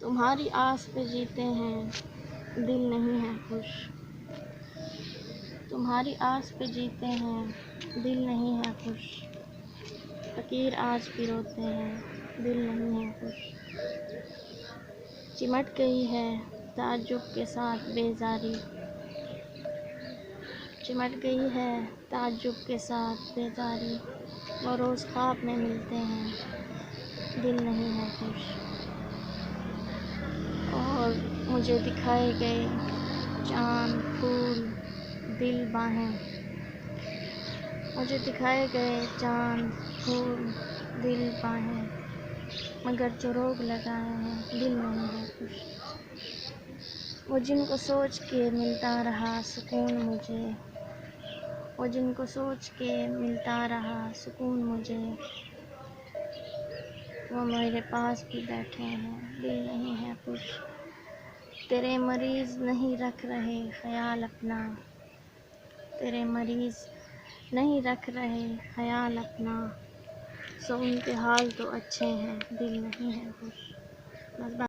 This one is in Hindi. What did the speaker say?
तुम्हारी आस पे जीते हैं, दिल नहीं है खुश। तुम्हारी आस पे जीते हैं, दिल नहीं है खुश। फ़कीर आज भी रोते हैं, दिल नहीं है खुश। चिमट गई है ताज्जुब के साथ बेज़ारी। चिमट गई है ताज्जुब के साथ बेज़ारी। वो रोज़ ख्वाब में मिलते हैं, दिल नहीं है खुश। और मुझे दिखाए गए चाँद फूल दिल बाहें। मुझे दिखाए गए चाँद फूल दिल बाहें, मगर जो रोग लगाए हैं, दिल नहीं है खुश। वो जिनको सोच के मिलता रहा सुकून मुझे, वो जिनको सोच के मिलता रहा सुकून मुझे, वो मेरे पास भी बैठे हैं, दिल नहीं है खुश। तेरे मरीज़ नहीं रख रहे ख़याल अपना, तेरे मरीज़ नहीं रख रहे ख़याल अपना। सो उनके हाल तो अच्छे हैं, दिल नहीं है खुश। बस।